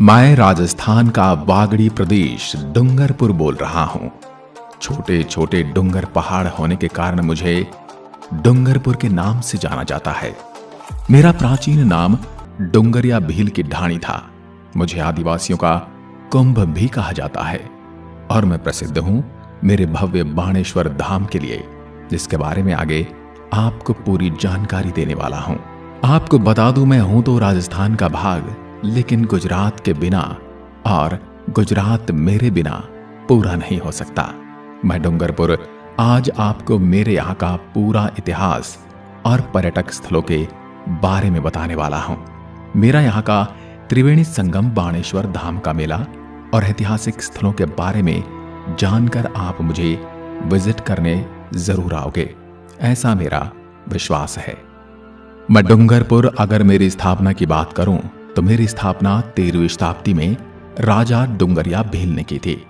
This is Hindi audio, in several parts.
मैं राजस्थान का बागड़ी प्रदेश डूंगरपुर बोल रहा हूं। छोटे छोटे डूंगर पहाड़ होने के कारण मुझे डूंगरपुर के नाम से जाना जाता है। मेरा प्राचीन नाम डूंगरिया भील की ढाणी था। मुझे आदिवासियों का कुंभ भी कहा जाता है और मैं प्रसिद्ध हूं मेरे भव्य बाणेश्वर धाम के लिए, जिसके बारे में आगे आपको पूरी जानकारी देने वाला हूं। आपको बता दूं, मैं हूं तो राजस्थान का भाग, लेकिन गुजरात के बिना और गुजरात मेरे बिना पूरा नहीं हो सकता। मैं डूंगरपुर आज आपको मेरे यहाँ का पूरा इतिहास और पर्यटक स्थलों के बारे में बताने वाला हूं। मेरा यहाँ का त्रिवेणी संगम बाणेश्वर धाम का मेला और ऐतिहासिक स्थलों के बारे में जानकर आप मुझे विजिट करने जरूर आओगे, ऐसा मेरा विश्वास है। मैं डूंगरपुर अगर मेरी स्थापना की बात करूं तो मेरी स्थापना 13वीं शताब्दी में राजा डूंगरिया भील ने की थी।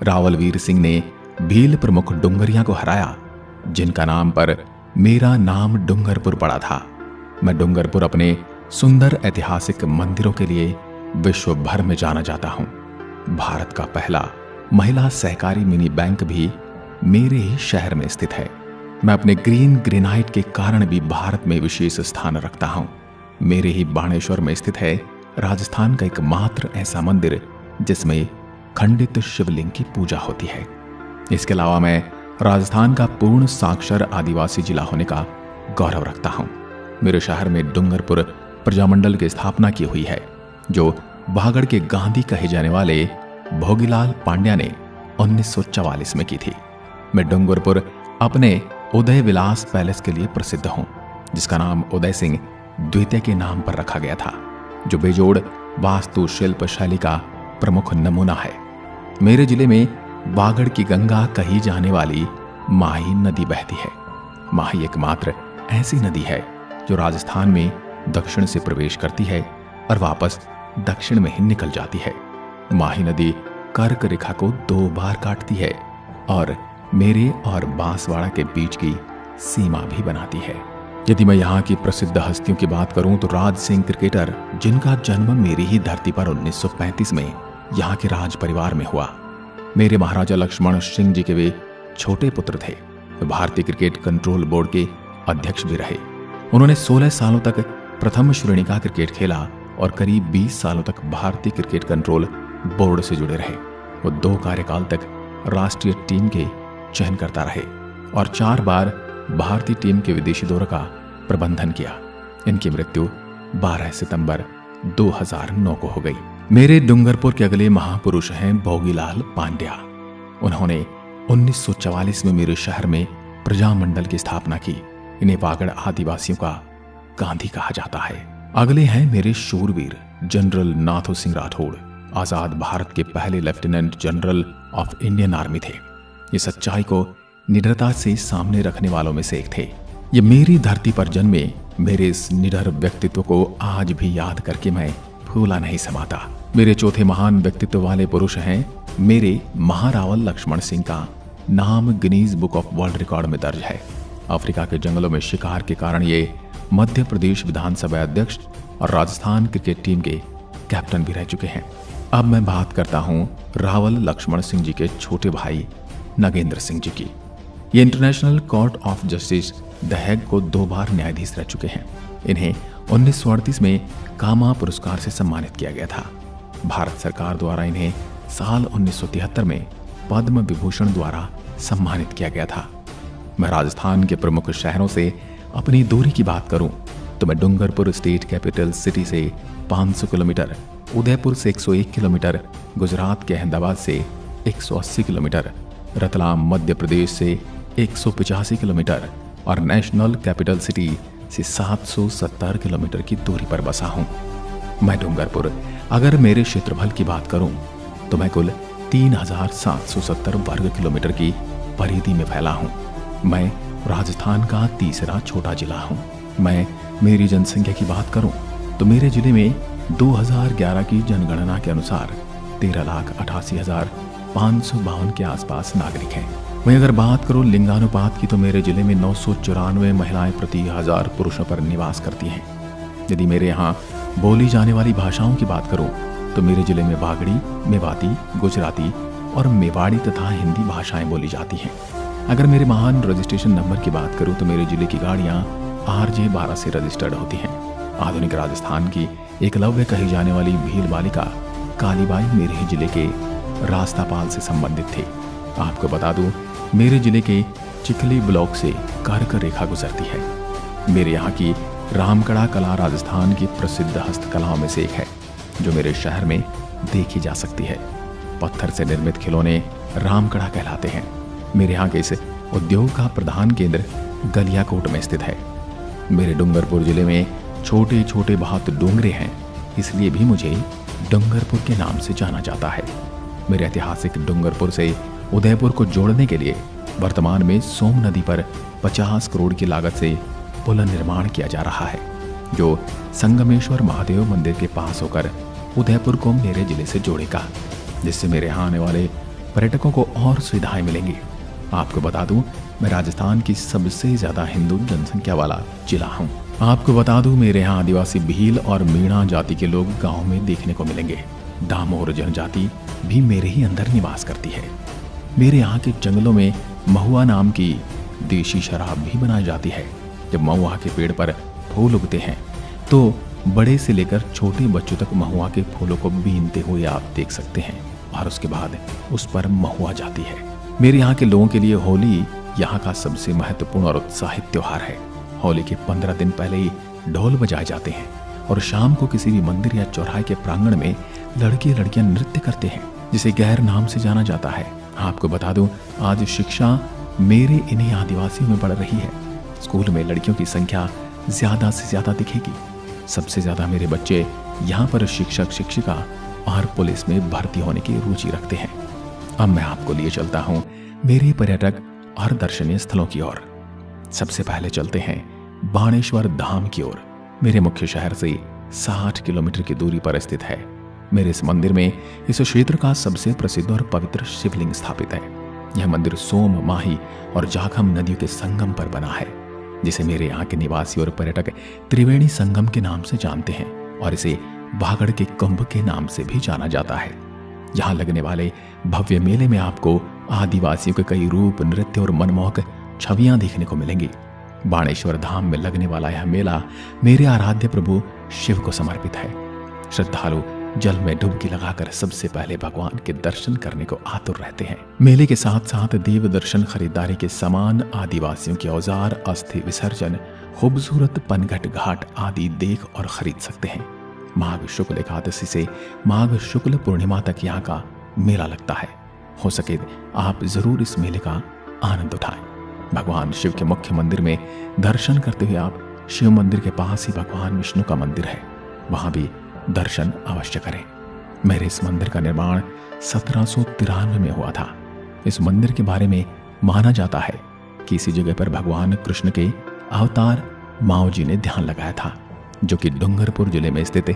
रावलवीर सिंह ने भील प्रमुख डूंगरिया को हराया, जिनका नाम पर मेरा नाम डूंगरपुर पड़ा था। मैं डूंगरपुर अपने सुंदर ऐतिहासिक मंदिरों के लिए विश्व भर में जाना जाता हूं। भारत का पहला महिला सहकारी मिनी बैंक भी मेरे ही शहर में स्थित है। मैं अपने ग्रीन ग्रेनाइट के कारण भी भारत में विशेष स्थान रखता हूं। मेरे ही बाणेश्वर में स्थित है राजस्थान का एकमात्र ऐसा मंदिर जिसमें खंडित शिवलिंग की पूजा होती है। इसके अलावा मैं राजस्थान का पूर्ण साक्षर आदिवासी जिला होने का गौरव रखता हूं। मेरे शहर में डूंगरपुर प्रजामंडल की स्थापना की हुई है, जो भागड़ के गांधी कहे जाने वाले भोगीलाल पांड्या ने 1944 में की थी। मैं डूंगरपुर अपने उदय विलास पैलेस के लिए प्रसिद्ध हूं, जिसका नाम उदय सिंह द्वितीय के नाम पर रखा गया था, जो बेजोड़ वास्तु शिल्प शैली का प्रमुख नमूना है। मेरे जिले में बागड़ की गंगा कही जाने वाली माही नदी बहती है। माही एकमात्र ऐसी नदी है जो राजस्थान में दक्षिण से प्रवेश करती है और वापस दक्षिण में ही निकल जाती है। माही नदी कर्क रेखा को 2 बार काटती है और मेरे और बांसवाड़ा के बीच की सीमा भी बनाती है। यदि मैं यहाँ की प्रसिद्ध हस्तियों की बात करूं तो राज सिंह क्रिकेटर, जिनका जन्म मेरी ही धरती पर 1935 में यहाँ के राज परिवार में हुआ। मेरे महाराजा लक्ष्मण सिंह जी के वे छोटे पुत्र थे। वे भारतीय क्रिकेट कंट्रोल बोर्ड के अध्यक्ष भी रहे। उन्होंने 16 सालों तक प्रथम श्रेणी का क्रिकेट खेला और करीब 20 सालों तक भारतीय क्रिकेट कंट्रोल बोर्ड से जुड़े रहे। वो 2 कार्यकाल तक राष्ट्रीय टीम के चयन करता रहे और 4 बार भारतीय टीम के विदेशी दौरे का प्रबंधन किया। इनकी मृत्यु 12 सितंबर 2009 को हो गई। मेरे डूंगरपुर के अगले महापुरुष हैं भोगीलाल पांड्या। उन्होंने 1944 में मेरे शहर में प्रजामंडल की स्थापना की। इन्हें बागड़ आदिवासियों का गांधी कहा जाता है। अगले हैं मेरे शूरवीर जनरल नाथू सिंह राठौड़। आजाद भारत के पहले lieutenant general of Indian army थे। ये सच्चाई को निडरता से सामने रखने वालों में से एक थे। ये मेरी धरती पर जन्मे मेरे इस निडर व्यक्तित्व को आज भी याद करके मैं भूला नहीं समाता। मेरे चौथे महान व्यक्तित्व वाले पुरुष हैं मेरे महारावल लक्ष्मण सिंह का नाम Guinness book of world record में दर्ज है। अफ्रीका के जंगलों में शिकार के कारण ये मध्य प्रदेश विधानसभा अध्यक्ष और राजस्थान क्रिकेट टीम के कैप्टन भी रह चुके हैं। अब मैं बात करता हूँ रावल लक्ष्मण सिंह जी के छोटे भाई नगेंद्र सिंह जी की। ये international court of justice the Hague को 2 बार न्यायाधीश रह चुके हैं। इन्हें 1938 में कामा पुरस्कार से सम्मानित किया गया था। भारत सरकार द्वारा इन्हें साल 1973 में पद्म विभूषण द्वारा सम्मानित किया गया था। मैं राजस्थान के प्रमुख शहरों से अपनी दूरी की बात करूं तो मैं डूंगरपुर स्टेट कैपिटल सिटी से 500 किलोमीटर, उदयपुर से 101 किलोमीटर, गुजरात के अहमदाबाद से 180 किलोमीटर, रतलाम मध्य प्रदेश से 185 किलोमीटर और नेशनल कैपिटल सिटी से 770 किलोमीटर की दूरी पर बसा हूं। मैं डूंगरपुर अगर मेरे क्षेत्रफल की बात करूं तो मैं कुल 3770 वर्ग किलोमीटर की परिधि में फैला हूं। मैं राजस्थान का तीसरा छोटा जिला हूं। मैं मेरी जनसंख्या की बात करूं तो मेरे जिले में 2011 की जनगणना के अनुसार 13,88,552 के आसपास नागरिक हैं। वहीं अगर बात करूं लिंगानुपात की तो मेरे जिले में 994 महिलाएं प्रति 1000 पुरुषों पर निवास करती हैं। यदि मेरे यहाँ बोली जाने वाली भाषाओं की बात करूं तो मेरे जिले में बागड़ी, मेवाती, गुजराती और मेवाड़ी तथा हिंदी भाषाएं बोली जाती हैं। अगर मेरे महान रजिस्ट्रेशन नंबर की बात करूं तो मेरे जिले की गाड़ियां RJ12 से रजिस्टर्ड होती हैं। आधुनिक राजस्थान की एकलव्य कही जाने वाली भील बालिका कालीबाई मेरे ही जिले के रास्तापाल से संबंधित थी। आपको बता दूं, मेरे जिले के चिखली ब्लॉक से कर्क रेखा गुजरती है। मेरे यहाँ की रामकड़ा कला राजस्थान की प्रसिद्ध हस्तकलाओं में से एक है, जो मेरे शहर में देखी जा सकती है। पत्थर से निर्मित खिलौने रामकड़ा कहलाते हैं। मेरे यहाँ के इस उद्योग का प्रधान केंद्र गलियाकोट में स्थित है। मेरे डूंगरपुर जिले में छोटे छोटे बहुत डोंगरे हैं, इसलिए भी मुझे डूंगरपुर के नाम से जाना जाता है। मेरे ऐतिहासिक डूंगरपुर से उदयपुर को जोड़ने के लिए वर्तमान में सोम नदी पर 50 करोड़ की लागत से पुल निर्माण किया जा रहा है, जो संगमेश्वर महादेव मंदिर के पास होकर उदयपुर को मेरे जिले से जोड़ेगा, जिससे मेरे यहाँ आने वाले पर्यटकों को और सुविधाएं मिलेंगी। आपको बता दूं, मैं राजस्थान की सबसे ज्यादा हिंदू जनसंख्या वाला जिला हूँ। आपको बता दूं, मेरे यहाँ आदिवासी भील और मीणा जाति के लोग गांव में देखने को मिलेंगे। डामोर जनजाति भी मेरे ही अंदर निवास करती है। मेरे यहाँ के जंगलों में महुआ नाम की देशी शराब भी बनाई जाती है। जब महुआ के पेड़ पर फूल उगते हैं तो बड़े से लेकर छोटे बच्चों तक महुआ के फूलों को बीनते हुए आप देख सकते हैं, और उसके बाद उस पर महुआ जाती है। मेरे यहाँ के लोगों के लिए होली यहाँ का सबसे महत्वपूर्ण और उत्साहित त्योहार है। होली के 15 दिन पहले ही ढोल बजाए जाते हैं और शाम को किसी भी मंदिर या चौराहे के प्रांगण में लड़के लड़कियां नृत्य करते हैं, जिसे गैर नाम से जाना जाता है। आपको बता दूं, आज शिक्षा मेरे इन्हीं आदिवासियों में बढ़ रही है। स्कूल में लड़कियों की संख्या ज्यादा से ज्यादा दिखेगी। सबसे ज्यादा मेरे बच्चे यहाँ पर शिक्षक, शिक्षिका और पुलिस में भर्ती होने की रुचि रखते हैं। अब मैं आपको लिए चलता हूँ मेरे पर्यटक और दर्शनीय स्थलों की ओर। सबसे पहले चलते हैं बाणेश्वर धाम की ओर। मेरे मुख्य शहर से 60 किलोमीटर की दूरी पर स्थित है। मेरे इस मंदिर में इस क्षेत्र का सबसे प्रसिद्ध और पवित्र शिवलिंग स्थापित है। यह मंदिर सोम, माही और जाखम नदियों के संगम पर बना है, जिसे मेरे यहाँ के निवासी और पर्यटक त्रिवेणी संगम के नाम से जानते हैं, और इसे बागड़ के कुंभ के नाम से भी जाना जाता है। यहाँ लगने वाले भव्य मेले में आपको आदिवासियों के कई रूप, नृत्य और मनमोहक छवियां देखने को मिलेंगी। बाणेश्वर धाम में लगने वाला यह मेला मेरे आराध्य प्रभु शिव को समर्पित है। श्रद्धालु जल में डुबकी लगाकर सबसे पहले भगवान के दर्शन करने को आतुर रहते हैं। मेले के साथ साथ देव दर्शन, खरीदारी के सामान, आदिवासियों के औजार, अस्थि विसर्जन, खूबसूरत पनघट घाट आदि देख और खरीद सकते हैं। माघ शुक्ल एकादशी से माघ शुक्ल पूर्णिमा तक यहाँ का मेला लगता है। हो सके आप जरूर इस मेले का आनंद उठाएं। भगवान शिव के मुख्य मंदिर में दर्शन करते हुए आप शिव मंदिर के पास ही भगवान विष्णु का मंदिर है, वहां भी दर्शन अवश्य करें। मेरे इस मंदिर का निर्माण 1793 में हुआ था। इस मंदिर के बारे में माना जाता है कि इसी जगह पर भगवान कृष्ण के अवतार माओ जी ने ध्यान लगाया था, जो कि डूंगरपुर जिले में स्थित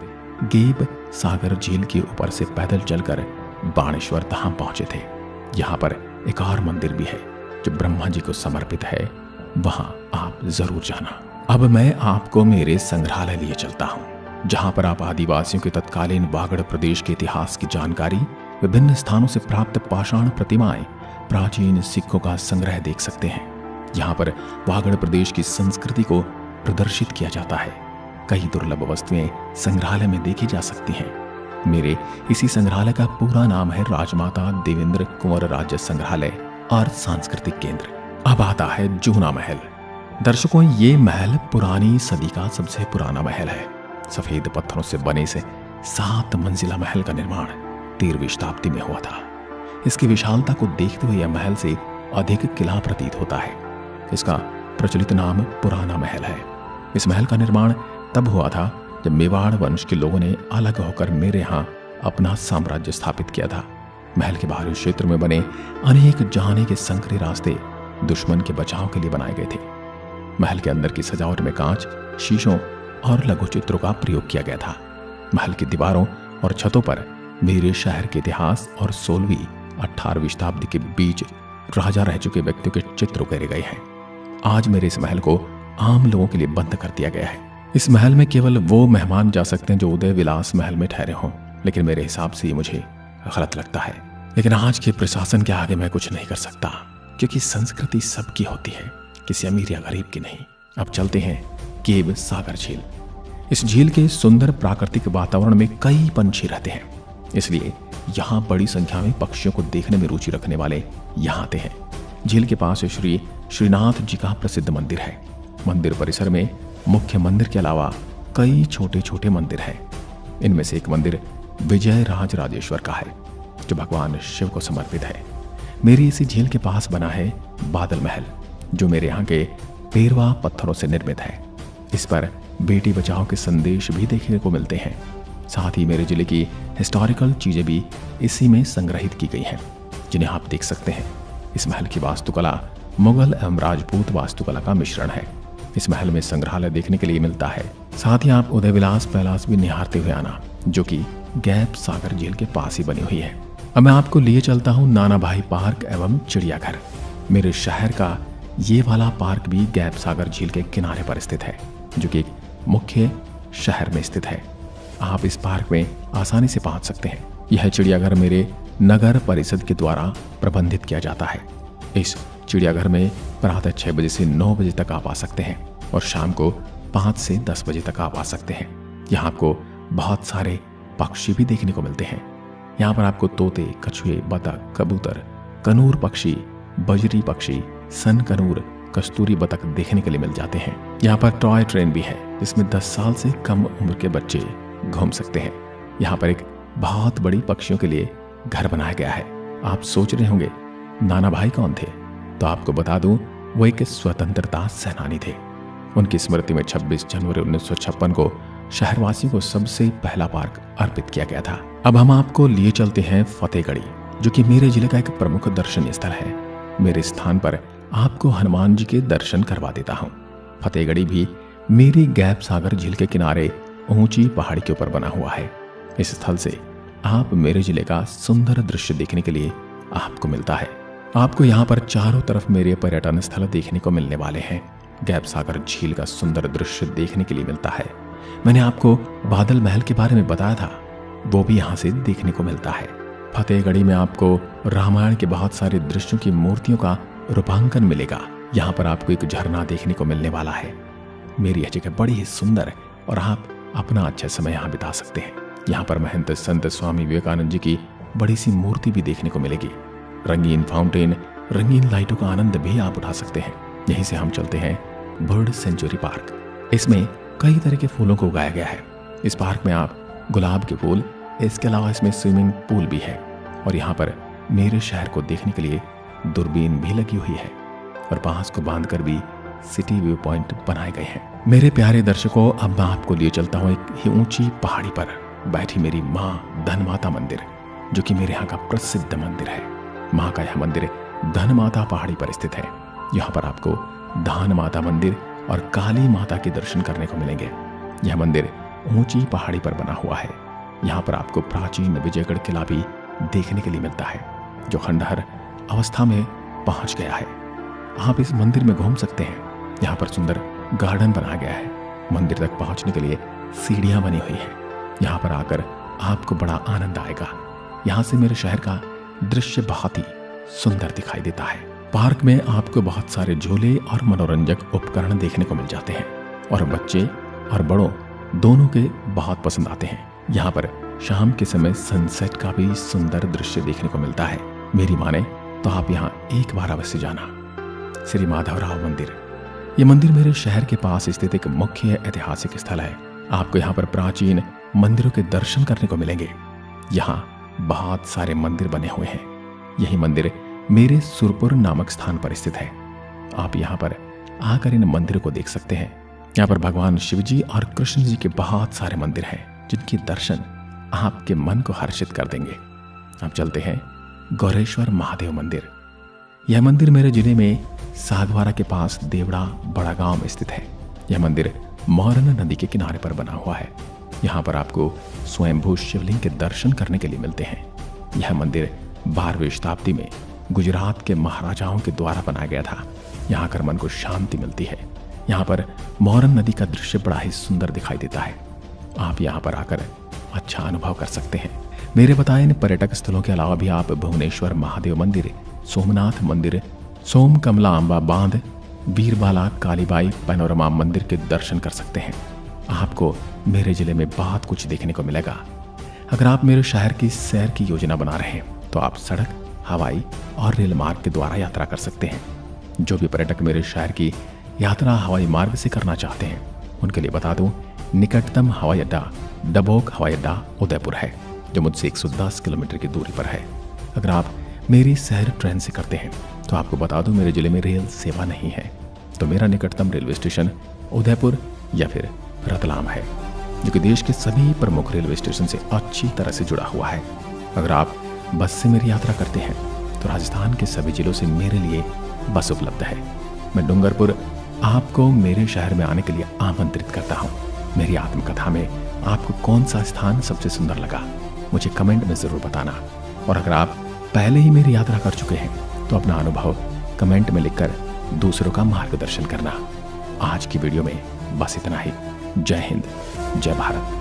गेब सागर झील के ऊपर से पैदल चलकर बाणेश्वर धाम पहुंचे थे। यहाँ पर एक और मंदिर भी है जो ब्रह्मा जी को समर्पित है, वहां आप जरूर जाना। अब मैं आपको मेरे संग्रहालय लिए चलता हूँ, जहां पर आप आदिवासियों के तत्कालीन बागड़ प्रदेश के इतिहास की जानकारी, विभिन्न स्थानों से प्राप्त पाषाण प्रतिमाएं, प्राचीन सिक्कों का संग्रह देख सकते हैं। यहाँ पर बागड़ प्रदेश की संस्कृति को प्रदर्शित किया जाता है। कई दुर्लभ वस्तुएं संग्रहालय में देखी जा सकती हैं। मेरे इसी संग्रहालय का पूरा नाम है राजमाता देवेंद्र कुंवर राज्य संग्रहालय और सांस्कृतिक केंद्र। अब आता है जूना महल। दर्शकों, ये महल पुरानी सदी का सबसे पुराना महल है। सफेद पत्थरों से बने से 7 मंजिला महल का निर्माण 13वीं शताब्दी में हुआ था। इसकी विशालता को देखते हुए यह महल से अधिक किला प्रतीत होता है। इसका प्रचलित नाम पुराना महल है। इस महल का निर्माण तब हुआ था जब मेवाड़ वंश के लोगों ने अलग होकर मेरे यहाँ अपना साम्राज्य स्थापित किया था। महल के बाहरी क्षेत्र में बने अनेक जाने के संकरे रास्ते दुश्मन के बचाव के लिए बनाए गए थे। महल के अंदर की सजावट में कांच, शीशों और लघु चित्रों का प्रयोग किया गया था। महल की दीवारों और छतों पर मेरे शहर के इतिहास और 16वीं 18वीं शताब्दी के बीच राजा रह चुके व्यक्तियों के चित्र उकेरे गए हैं। आज मेरे इस महल को आम लोगों के लिए बंद कर दिया गया है। इस महल में केवल वो मेहमान जा सकते हैं जो उदय विलास महल में ठहरे हों, लेकिन मेरे हिसाब से ये मुझे गलत लगता है। लेकिन आज के प्रशासन के आगे मैं कुछ नहीं कर सकता, क्योंकि संस्कृति सबकी होती है, किसी अमीर या गरीब की नहीं। अब चलते हैं केव सागर झील। इस झील के सुंदर प्राकृतिक वातावरण में कई पंछी रहते हैं, इसलिए यहाँ बड़ी संख्या में पक्षियों को देखने में रुचि रखने वाले यहाँ आते हैं। झील के पास श्री श्रीनाथ जी का प्रसिद्ध मंदिर है। मंदिर परिसर में मुख्य मंदिर के अलावा कई छोटे छोटे मंदिर हैं। इनमें से एक मंदिर विजय राज राजेश्वर का है, जो भगवान शिव को समर्पित है। मेरी इसी झील के पास बना है बादल महल, जो मेरे यहाँ के पेरवा पत्थरों से निर्मित है। इस पर बेटी बचाओ के संदेश भी देखने को मिलते हैं। साथ ही मेरे जिले की हिस्टोरिकल चीजें भी इसी में संग्रहित की गई हैं, जिन्हें आप देख सकते हैं। इस महल की वास्तुकला मुगल एवं राजपूत वास्तुकला का मिश्रण है। इस महल में संग्रहालय देखने के लिए मिलता है। साथ ही आप उदय विलास पैलेस भी निहारते हुए आना, जो कि गैप सागर झील के पास ही बनी हुई है। अब मैं आपको लिए चलता हूँ नाना भाई पार्क एवं चिड़ियाघर। मेरे शहर का ये वाला पार्क भी गैप सागर झील के किनारे पर स्थित है, जो कि एक मुख्य शहर में स्थित है। आप इस पार्क में आसानी से पहुंच सकते हैं। यह चिड़ियाघर मेरे नगर परिषद के द्वारा प्रबंधित किया जाता है। इस चिड़ियाघर में प्रातः 6 बजे से 9 बजे तक आप आ सकते हैं और शाम को 5 से 10 बजे तक आप आ सकते हैं। यहाँ आपको बहुत सारे पक्षी भी देखने को मिलते हैं। यहाँ पर आपको तोते, कछुए, बतख, कबूतर, कनूर पक्षी, बजरी पक्षी, सन कनूर, कस्तूरी बतख देखने के लिए मिल जाते हैं। यहाँ पर टॉय ट्रेन भी है, जिसमें 10 साल से कम उम्र के बच्चे घूम सकते हैं। यहाँ पर एक बहुत बड़ी पक्षियों के लिए घर बनाया गया है। आप सोच रहे होंगे नाना भाई कौन थे, तो आपको बता दूं, वो एक स्वतंत्रता सेनानी थे। उनकी स्मृति में 26 जनवरी 1956 को शहरवासियों को सबसे पहला पार्क अर्पित किया गया था। अब हम आपको लिए चलते हैं फतेहगढ़ी, जो कि मेरे जिले का एक प्रमुख दर्शनीय स्थल है। मेरे स्थान पर आपको हनुमान जी के दर्शन करवा देता हूँ। फतेहगढ़ी भी मेरी गैप सागर झील के किनारे ऊंची पहाड़ी के ऊपर बना हुआ है। इस स्थल से आप मेरे जिले का सुंदर दृश्य देखने के लिए आपको मिलता है। आपको यहाँ पर चारों तरफ मेरे पर्यटन स्थल देखने को मिलने वाले हैं। गैप सागर झील का सुंदर दृश्य देखने के लिए मिलता है। मैंने आपको बादल महल के बारे में बताया था, वो भी यहाँ से देखने को मिलता है। फतेहगढ़ी में आपको रामायण के बहुत सारे दृश्यों की मूर्तियों का रूपांकन मिलेगा। यहाँ पर आपको एक झरना देखने को मिलने वाला है। मेरी यह जगह बड़ी ही सुंदर है और आप अपना अच्छा समय यहाँ बिता सकते हैं। यहाँ पर महंत संत स्वामी विवेकानंद जी की बड़ी सी मूर्ति भी देखने को मिलेगी। रंगीन फाउंटेन, रंगीन लाइटों का आनंद भी आप उठा सकते हैं। यहीं से हम चलते हैं बर्ड सेंचुरी पार्क। इसमें कई तरह के फूलों को उगाया गया है। इस पार्क में आप गुलाब के फूल, इसके अलावा इसमें स्विमिंग पूल भी है और यहाँ पर मेरे शहर को देखने के लिए दूरबीन भी लगी हुई है और बांस को बांधकर भी सिटी व्यू पॉइंट बनाए गए हैं। मेरे प्यारे दर्शकों, अब मैं आपको लिए चलता हूँ एक ही ऊंची पहाड़ी पर बैठी मेरी माँ धन माता मंदिर, जो कि मेरे यहाँ का प्रसिद्ध मंदिर है। माँ का यह मंदिर धन माता पहाड़ी पर स्थित है। यहाँ पर आपको धान माता मंदिर और काली माता के दर्शन करने को मिलेंगे। यह मंदिर ऊंची पहाड़ी पर बना हुआ है। यहाँ पर आपको प्राचीन विजयगढ़ किला भी देखने के लिए मिलता है, जो खंडहर अवस्था में पहुंच गया है। आप इस मंदिर में घूम सकते हैं। यहाँ पर सुंदर गार्डन बनाया गया है। मंदिर तक पहुंचने के लिए सीढ़ियां बनी हुई है। यहाँ पर आकर आपको बड़ा आनंद आएगा। यहाँ से मेरे शहर का दृश्य बहुत ही सुंदर दिखाई देता है। पार्क में आपको बहुत सारे झूले और मनोरंजक उपकरण देखने को मिल जाते हैं और बच्चे और बड़ों दोनों के बहुत पसंद आते हैं। यहाँ पर शाम के समय सनसेट का भी सुंदर दृश्य देखने को मिलता है। मेरी माने तो आप यहाँ एक बार अवश्य जाना। श्री माधवराव मंदिर, ये मंदिर मेरे शहर के पास स्थित एक मुख्य ऐतिहासिक स्थल है। आपको यहाँ पर प्राचीन मंदिरों के दर्शन करने को मिलेंगे। यहाँ बहुत सारे मंदिर बने हुए हैं। यही मंदिर मेरे सुरपुर नामक स्थान पर स्थित है। आप यहाँ पर आकर इन मंदिरों को देख सकते हैं। यहाँ पर भगवान शिव जी और कृष्ण जी के बहुत सारे मंदिर हैं, जिनके दर्शन आपके मन को हर्षित कर देंगे। अब चलते हैं गौरेश्वर महादेव मंदिर। यह मंदिर मेरे जिले में सागवारा के पास देवड़ा बड़ा गांव में स्थित है। यह मंदिर मोरन नदी के किनारे पर बना हुआ है। यहाँ पर आपको स्वयंभू शिवलिंग के दर्शन करने के लिए मिलते हैं। यह मंदिर 12वीं शताब्दी में गुजरात के महाराजाओं के द्वारा बनाया गया था। यहाँ आकर मन को शांति मिलती है। यहाँ पर मोरन नदी का दृश्य बड़ा ही सुंदर दिखाई देता है। आप यहाँ पर आकर अच्छा अनुभव कर सकते हैं। मेरे बताए इन पर्यटक स्थलों के अलावा भी आप भुवनेश्वर महादेव मंदिर, सोमनाथ मंदिर, सोम कमला अंबा बांध, बीरबाला कालीबाई पैनोरमा मंदिर के दर्शन कर सकते हैं। आपको मेरे जिले में बहुत कुछ देखने को मिलेगा। अगर आप मेरे शहर की सैर की योजना बना रहे हैं तो आप सड़क, हवाई और रेल मार्ग के द्वारा यात्रा कर सकते हैं। जो भी पर्यटक मेरे शहर की यात्रा हवाई मार्ग से करना चाहते हैं उनके लिए बता दूं, निकटतम हवाई अड्डा डबोक हवाई अड्डा उदयपुर है, जो मुझसे 110 किलोमीटर की दूरी पर है। अगर आप मेरी सैर ट्रेन से करते हैं तो आपको बता दूं, मेरे जिले में रेल सेवा नहीं है, तो मेरा निकटतम रेलवे स्टेशन उदयपुर या फिर रतलाम है, जो कि देश के सभी प्रमुख रेलवे स्टेशन से अच्छी तरह से जुड़ा हुआ है। अगर आप बस से मेरी यात्रा करते हैं तो राजस्थान के सभी जिलों से मेरे लिए बस उपलब्ध है। मैं डूंगरपुर आपको मेरे शहर में आने के लिए आमंत्रित करता हूँ। मेरी आत्मकथा में आपको कौन सा स्थान सबसे सुंदर लगा, मुझे कमेंट में जरूर बताना। और अगर आप पहले ही मेरी यात्रा कर चुके हैं तो अपना अनुभव कमेंट में लिखकर दूसरों का मार्गदर्शन करना। आज की वीडियो में बस इतना ही। जय हिंद, जय भारत।